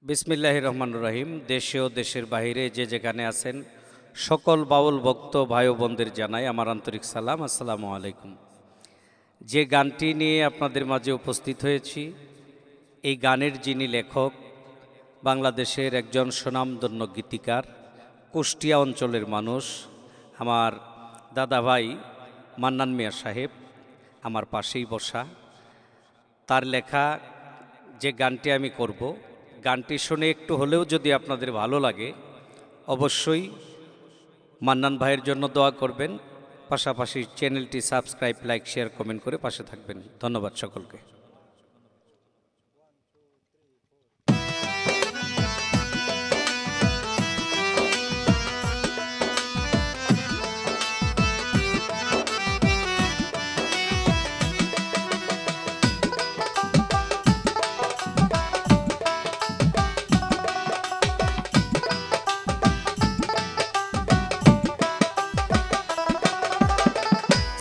বিসমিল্লাহির রহমানির রহিম। দেশে ও দেশের বাইরে যে যেখানে আছেন সকল বাউল ভক্ত ভাই ও বোনদের জানাই আমার আন্তরিক সালাম, আসসালামু আলাইকুম। যে গানটি নিয়ে আপনাদের মাঝে উপস্থিত হয়েছি, এই গানের যিনি লেখক, বাংলাদেশের একজন স্বনামধন্য গীতিকার, কুষ্টিয়া অঞ্চলের মানুষ, আমার দাদা ভাই মান্নান মিয়া সাহেব, আমার পাশেই বসা। তার লেখা যে গানটি আমি করব, গানটি শুনে একটু হলেও যদি আপনাদের ভালো লাগে, অবশ্যই মান্নান ভাইয়ের জন্য দোয়া করবেন, পাশাপাশি চ্যানেলটি সাবস্ক্রাইব, লাইক, শেয়ার, কমেন্ট করে পাশে থাকবেন। ধন্যবাদ সকলকে।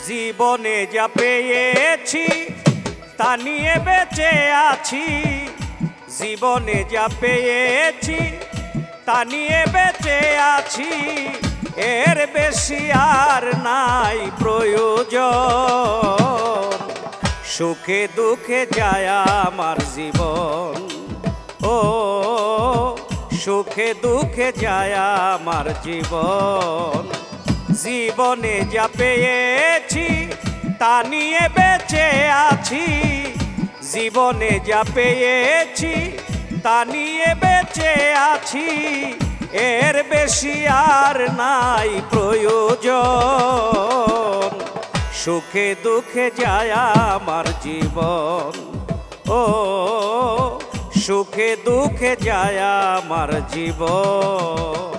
জীবনে যা পেয়েছি তা নিয়ে বেঁচে আছি, জীবনে যা পেয়েছি তা নিয়ে বেঁচে আছি, এর বেশি আর নাই প্রয়োজন। সুখে দুঃখে যায় আমার জীবন, ও সুখে দুঃখে যায় আমার জীবন। জীবনে যা পেয়েছি তা নিয়ে বেঁচে আছি, জীবনে যা পেয়েছি তা নিয়ে বেঁচে আছি, এর বেশি আর নাই প্রয়োজন। সুখে দুঃখে যায় আমার জীবন, ও সুখে দুঃখে যায় আমার জীবন।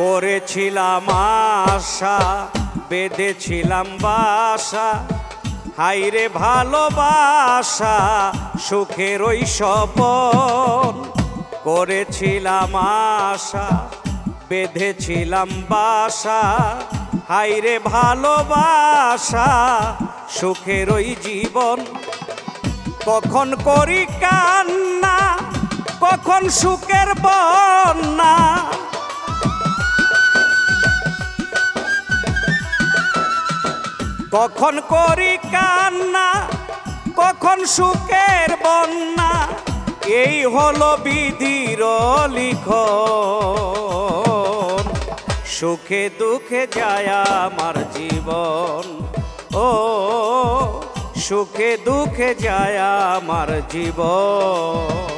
করেছিলাম আশা, বেঁধেছিলাম বাসা, হাইরে ভালোবাসা সুখের ওই স্বপন। করেছিলাম আশা, বেঁধেছিলাম বাসা, হাইরে ভালোবাসা সুখের ওই জীবন। কখন করি কান্না, কখন সুখের বন্যা, কখন করি কান্না, কখন সুখের বন্যা, এই হলো বিধির লিখন। সুখে দুঃখে যায় আমার জীবন, ও সুখে দুঃখে যায় আমার জীবন।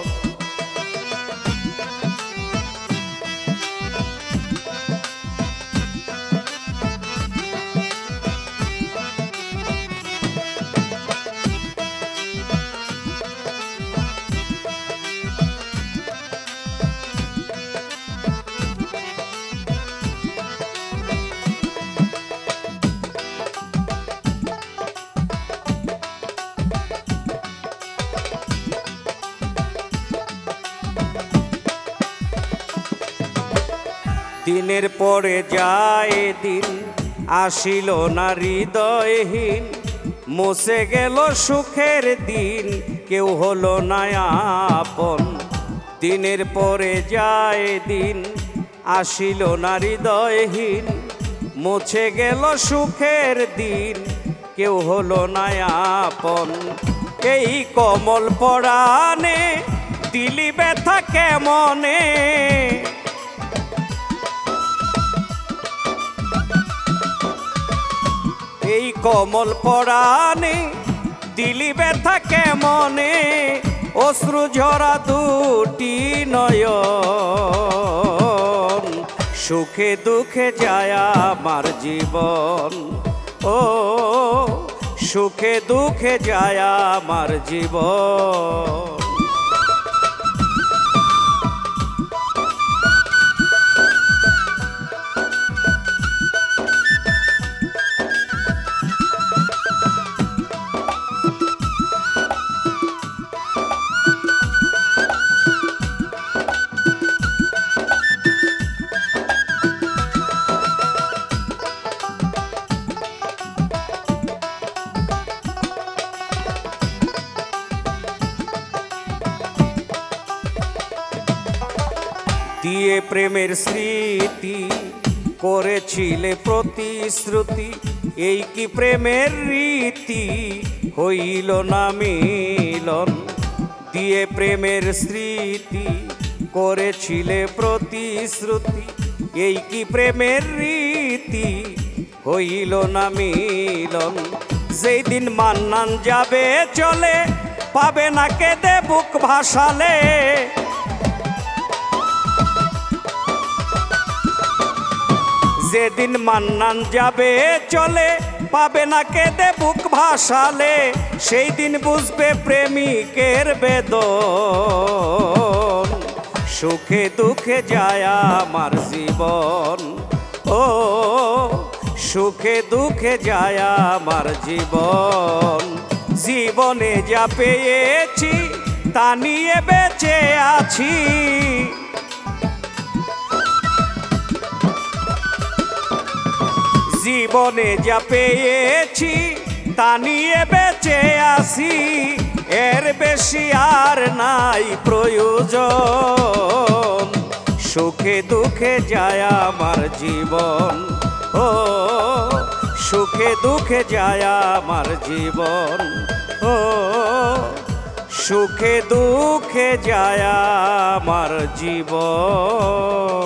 দিনের পরে যায় দিন, আসিল না হৃদয়হীন, মুছে গেল সুখের দিন, কেউ হলো না আপন। দিনের পরে যায় দিন, আসিল না হৃদয়হীন, মুছে গেল সুখের দিন, কেউ হলো না আপন। এই কমল পরাণে দিলি ব্যথা কেমনে, এই কমল পরাণে দিলি ব্যথা কেমনে, অশ্রু ঝরা দুটি নয়ন। সুখে দুঃখে যায় আমার জীবন, ও সুখে দুঃখে যায় আমার জীবন। দিয়ে প্রেমের স্মৃতি করেছিলে প্রতিশ্রুতি, এই কি প্রেমের রীতি হইল না মিলন। দিয়ে প্রেমের স্মৃতি করেছিলে প্রতিশ্রুতি, এই কি প্রেমের রীতি হইল না মিলন। যেই দিন মান্নান যাবে চলে, পাবে না কেঁদে বুক ভাসালে। যেদিন মান্নান যাবে চলে, পাবে না কেঁদে বুক ভাসালে। সেই দিন বুঝবে প্রেমিকের বেদন। সুখে দুঃখে যায় আমার জীবন, ও সুখে দুঃখে যায় আমার জীবন। জীবনে যা পেয়েছি তা নিয়ে বেঁচে আছি, জীবনে যা পেয়েছি তা নিয়ে বেঁচে আছি। এর বেশি আর নাই প্রয়োজন। সুখে দুঃখে যায় আমার জীবন, ও সুখে দুঃখে যায় আমার জীবন, ও সুখে দুঃখে যায় আমার জীবন।